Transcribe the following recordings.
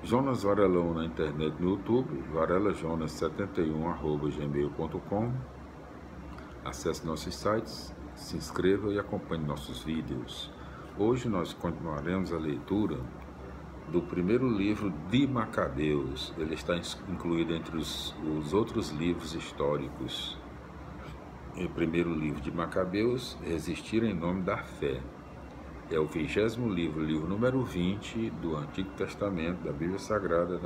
Jonas Varelão na internet no YouTube, varelajonas71@gmail.com. Acesse nossos sites, se inscreva e acompanhe nossos vídeos. Hoje nós continuaremos a leitura do primeiro livro de Macabeus. Ele está incluído entre os outros livros históricos. O primeiro livro de Macabeus, Resistir em Nome da Fé. É o 20º livro, livro número 20 do Antigo Testamento, da Bíblia Sagrada,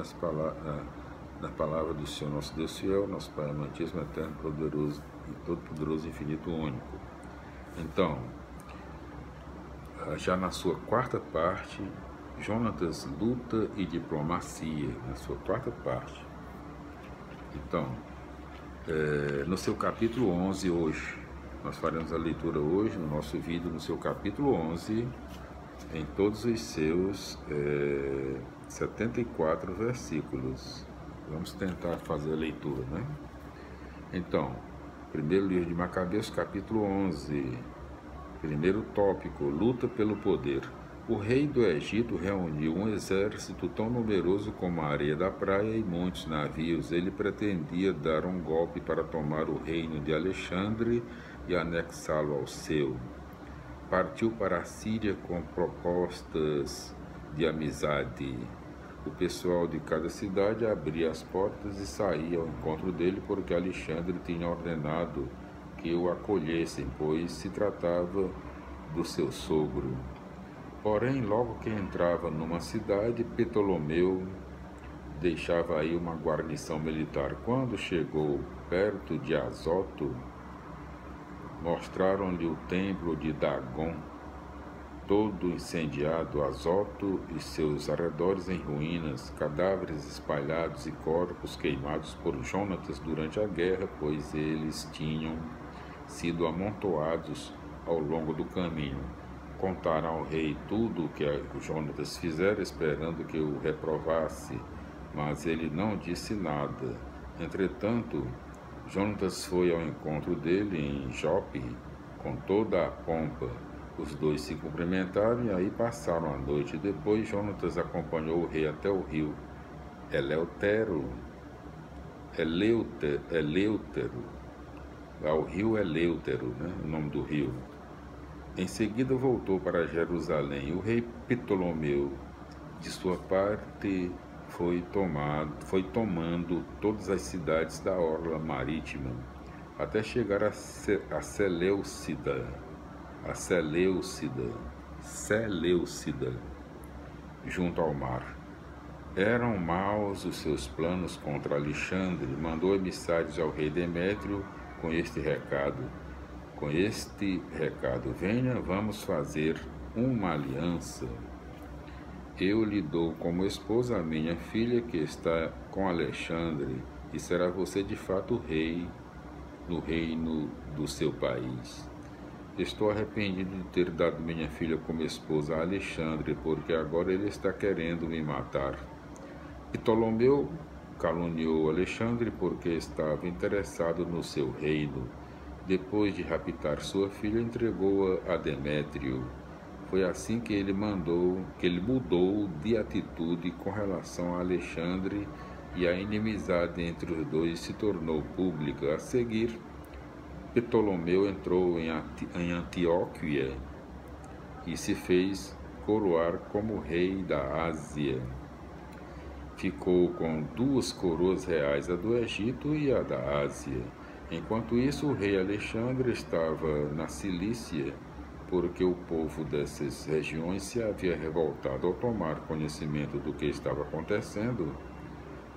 na palavra do Senhor nosso Deus fiel, nosso Pai amantíssimo, eterno, poderoso e todo-poderoso, infinito, único. Então, já na sua quarta parte, Jonatas, luta e diplomacia, na sua quarta parte. Então, no seu capítulo 11 hoje, nós faremos a leitura hoje, no nosso vídeo, no seu capítulo 11, em todos os seus 74 versículos. Vamos tentar fazer a leitura, né? Então, primeiro livro de Macabeus, capítulo 11, primeiro tópico, luta pelo poder. O rei do Egito reuniu um exército tão numeroso como a areia da praia e muitos navios. Ele pretendia dar um golpe para tomar o reino de Alexandre e anexá-lo ao seu. Partiu para a Síria com propostas de amizade. O pessoal de cada cidade abria as portas e saía ao encontro dele, porque Alexandre tinha ordenado que o acolhessem, pois se tratava do seu sogro. Porém, logo que entrava numa cidade, Ptolomeu deixava aí uma guarnição militar. Quando chegou perto de Azoto, mostraram-lhe o templo de Dagon, todo incendiado, Azoto e seus arredores em ruínas, cadáveres espalhados e corpos queimados por Jonatas durante a guerra, pois eles tinham sido amontoados ao longo do caminho. Contaram ao rei tudo o que Jonatas fizera, esperando que o reprovasse, mas ele não disse nada. Entretanto, Jonatas foi ao encontro dele em Jope com toda a pompa. Os dois se cumprimentaram e aí passaram a noite. Depois Jonatas acompanhou o rei até o rio Eleutero. Lá o rio Eleutero, né? O nome do rio. Em seguida voltou para Jerusalém. O rei Ptolomeu, de sua parte, foi tomando todas as cidades da orla marítima, até chegar a Seleucida, junto ao mar. Eram maus os seus planos contra Alexandre. Mandou emissários ao rei Demétrio com este recado: venha, vamos fazer uma aliança. Eu lhe dou como esposa a minha filha, que está com Alexandre, e será você de fato rei no reino do seu país. Estou arrependido de ter dado minha filha como esposa a Alexandre, porque agora ele está querendo me matar. Ptolomeu caluniou Alexandre porque estava interessado no seu reino. Depois de raptar sua filha, entregou-a a Demétrio. Foi assim que ele mudou de atitude com relação a Alexandre, e a inimizade entre os dois se tornou pública. A seguir, Ptolomeu entrou em Antioquia e se fez coroar como rei da Ásia. Ficou com 2 coroas reais, a do Egito e a da Ásia. Enquanto isso, o rei Alexandre estava na Cilícia, porque o povo dessas regiões se havia revoltado. Ao tomar conhecimento do que estava acontecendo,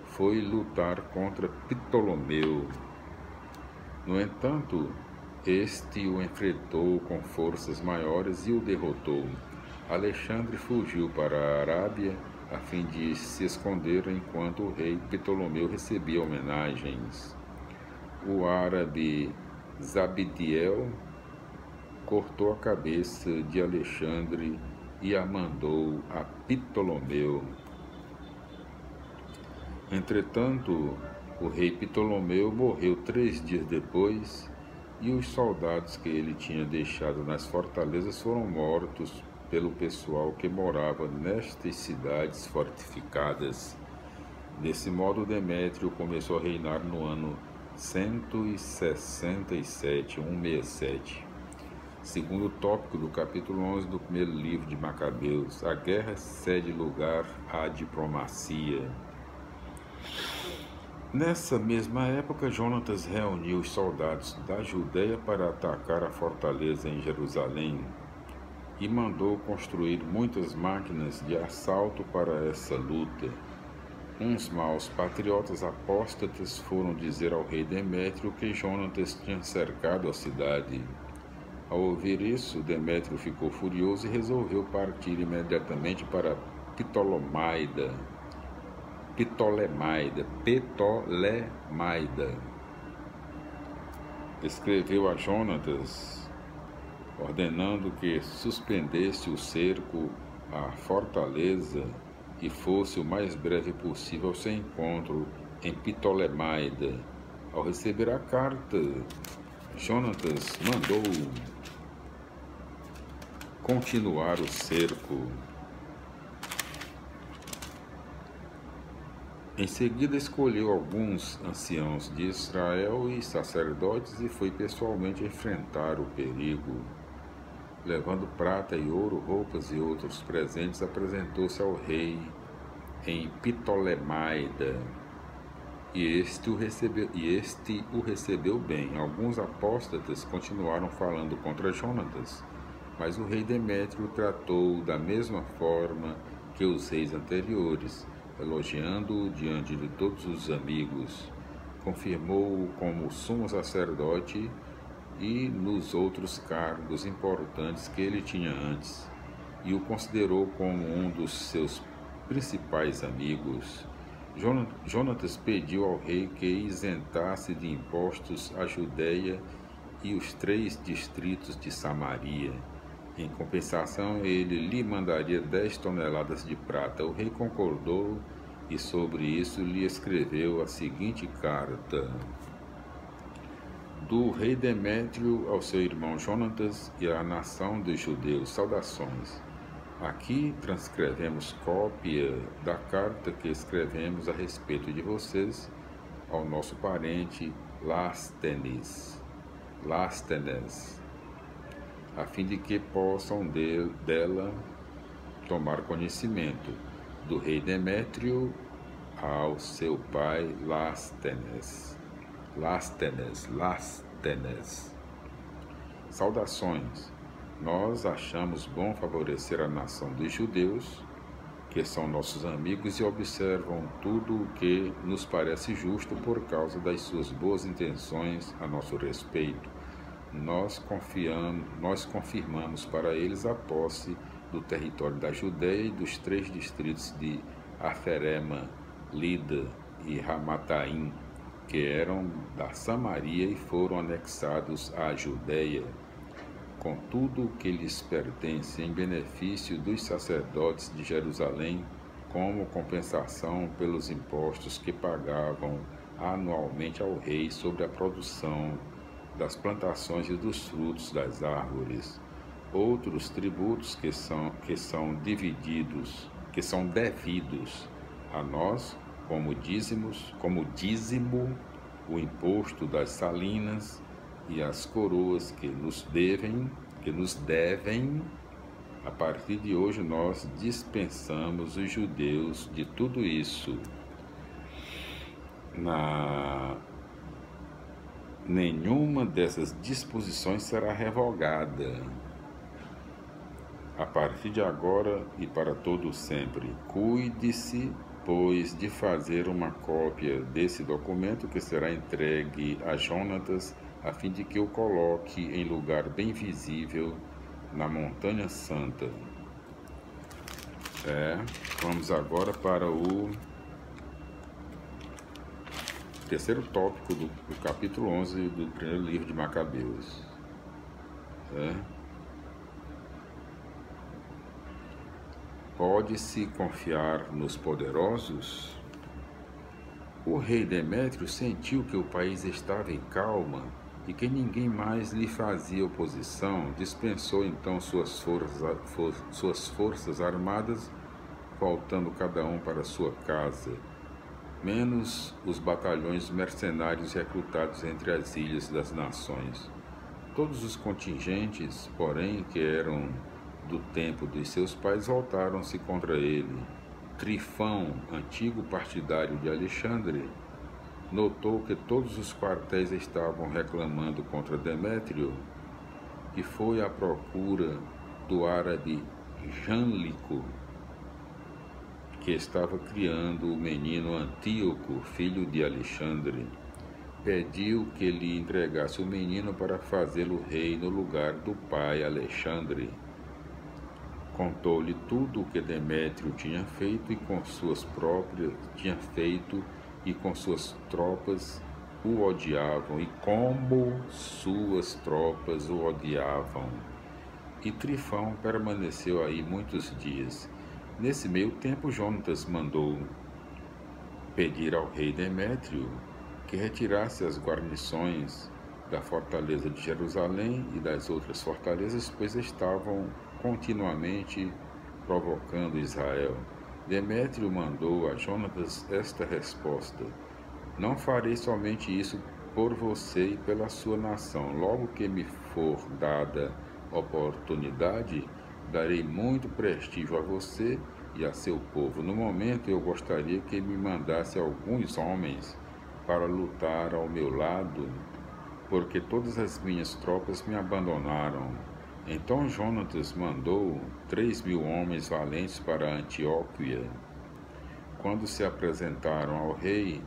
foi lutar contra Ptolomeu. No entanto, este o enfrentou com forças maiores e o derrotou. Alexandre fugiu para a Arábia a fim de se esconder enquanto o rei Ptolomeu recebia homenagens. O árabe Zabdiel cortou a cabeça de Alexandre e a mandou a Ptolomeu. Entretanto, o rei Ptolomeu morreu 3 dias depois, e os soldados que ele tinha deixado nas fortalezas foram mortos pelo pessoal que morava nestas cidades fortificadas. Desse modo, Demétrio começou a reinar no ano 167, Segundo tópico do capítulo 11 do primeiro livro de Macabeus, a guerra cede lugar à diplomacia. Nessa mesma época, Jonatas reuniu os soldados da Judéia para atacar a fortaleza em Jerusalém e mandou construir muitas máquinas de assalto para essa luta. Uns maus patriotas apóstatas foram dizer ao rei Demétrio que Jonatas tinha cercado a cidade. Ao ouvir isso, Demétrio ficou furioso e resolveu partir imediatamente para Ptolemaida. Escreveu a Jonatas, ordenando que suspendesse o cerco à fortaleza e fosse o mais breve possível ao seu encontro em Ptolemaida. Ao receber a carta, Jonatas mandou continuar o cerco. Em seguida, escolheu alguns anciãos de Israel e sacerdotes e foi pessoalmente enfrentar o perigo. Levando prata e ouro, roupas e outros presentes, apresentou-se ao rei em Ptolemaida. E este o recebeu bem. Alguns apóstatas continuaram falando contra Jonatas, mas o rei Demétrio o tratou da mesma forma que os reis anteriores, elogiando-o diante de todos os amigos. Confirmou-o como sumo sacerdote e nos outros cargos importantes que ele tinha antes, e o considerou como um dos seus principais amigos. Jonatas pediu ao rei que isentasse de impostos a Judéia e os 3 distritos de Samaria. Em compensação, ele lhe mandaria 10 toneladas de prata. O rei concordou e sobre isso lhe escreveu a seguinte carta: do rei Demétrio ao seu irmão Jonatas e à nação dos judeus, saudações. Aqui transcrevemos cópia da carta que escrevemos a respeito de vocês ao nosso parente Lástenes, a fim de que possam dela tomar conhecimento, do rei Demétrio ao seu pai Lástenes. Saudações. Nós achamos bom favorecer a nação dos judeus, que são nossos amigos e observam tudo o que nos parece justo por causa das suas boas intenções a nosso respeito. Nós confirmamos para eles a posse do território da Judéia e dos 3 distritos de Aferema, Lida e Ramataim, que eram da Samaria e foram anexados à Judéia, com tudo o que lhes pertence, em benefício dos sacerdotes de Jerusalém, como compensação pelos impostos que pagavam anualmente ao rei sobre a produção das plantações e dos frutos das árvores. Outros tributos que são devidos a nós, como dízimo, o imposto das salinas e as coroas que nos devem, a partir de hoje nós dispensamos os judeus de tudo isso. Nenhuma dessas disposições será revogada a partir de agora e para todo sempre. Cuide-se, pois, de fazer uma cópia desse documento que será entregue a Jonatas, a fim de que o coloque em lugar bem visível na Montanha Santa. Vamos agora para o terceiro tópico do capítulo 11 do primeiro livro de Macabeus. Pode-se confiar nos poderosos? O rei Demétrio sentiu que o país estava em calma e que ninguém mais lhe fazia oposição, dispensou então suas forças armadas, voltando cada um para sua casa, menos os batalhões mercenários recrutados entre as ilhas das nações. Todos os contingentes, porém, que eram do tempo dos seus pais, voltaram-se contra ele. Trifão, antigo partidário de Alexandre, notou que todos os quartéis estavam reclamando contra Demétrio e foi à procura do árabe Jânlico, que estava criando o menino Antíoco, filho de Alexandre. Pediu que lhe entregasse o menino para fazê-lo rei no lugar do pai Alexandre. Contou-lhe tudo o que Demétrio tinha feito e com suas tropas o odiavam, e como suas tropas o odiavam. E Trifão permaneceu aí muitos dias. Nesse meio tempo, Jonatas mandou pedir ao rei Demétrio que retirasse as guarnições da fortaleza de Jerusalém e das outras fortalezas, pois estavam continuamente provocando Israel. Demétrio mandou a Jonatas esta resposta: não farei somente isso por você e pela sua nação. Logo que me for dada oportunidade, darei muito prestígio a você e a seu povo. No momento, eu gostaria que me mandasse alguns homens para lutar ao meu lado, porque todas as minhas tropas me abandonaram. Então Jonatas mandou 3.000 homens valentes para Antioquia. Quando se apresentaram ao rei,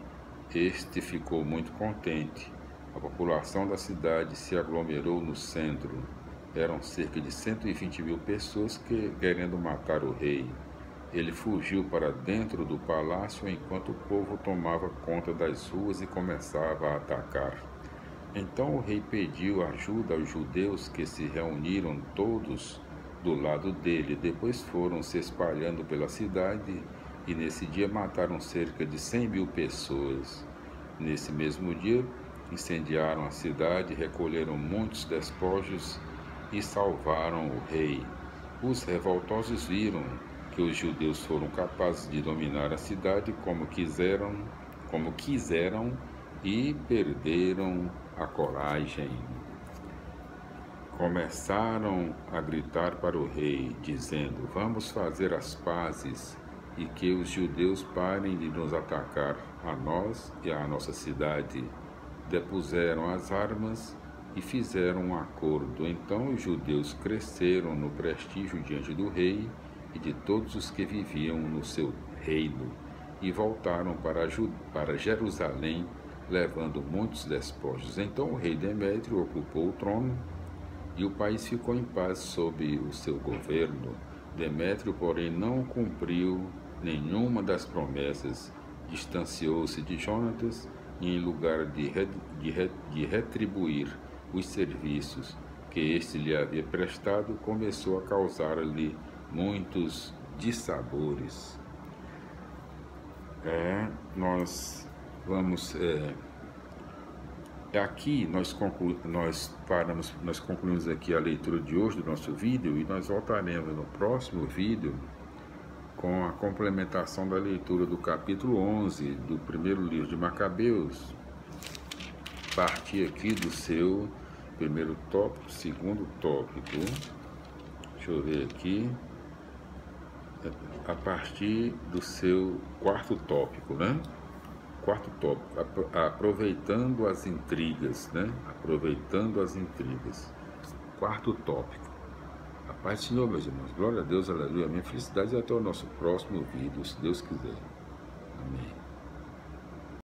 este ficou muito contente. A população da cidade se aglomerou no centro. Eram cerca de 120.000 pessoas querendo matar o rei. Ele fugiu para dentro do palácio enquanto o povo tomava conta das ruas e começava a atacar. Então o rei pediu ajuda aos judeus, que se reuniram todos do lado dele. Depois foram se espalhando pela cidade e nesse dia mataram cerca de 100.000 pessoas. Nesse mesmo dia incendiaram a cidade, recolheram muitos despojos e salvaram o rei. Os revoltosos viram que os judeus foram capazes de dominar a cidade como quiseram e perderam a coragem. Começaram a gritar para o rei, dizendo: vamos fazer as pazes e que os judeus parem de nos atacar, a nós e à nossa cidade. Depuseram as armas e fizeram um acordo. Então os judeus cresceram no prestígio diante do rei e de todos os que viviam no seu reino, e voltaram para Jerusalém, levando muitos despojos. Então o rei Demétrio ocupou o trono e o país ficou em paz sob o seu governo. Demétrio, porém, não cumpriu nenhuma das promessas, distanciou-se de Jonatas e, em lugar de retribuir os serviços que este lhe havia prestado, começou a causar-lhe muitos dissabores. Aqui nós concluímos aqui a leitura de hoje do nosso vídeo, e nós voltaremos no próximo vídeo com a complementação da leitura do capítulo 11 do primeiro livro de Macabeus. Partir aqui do seu primeiro tópico, segundo tópico. Deixa eu ver aqui. A partir do seu quarto tópico, né? Quarto tópico, aproveitando as intrigas, né? Aproveitando as intrigas. Quarto tópico. A paz do Senhor, meus irmãos. Glória a Deus, aleluia. Minha felicidade, e até o nosso próximo vídeo, se Deus quiser. Amém.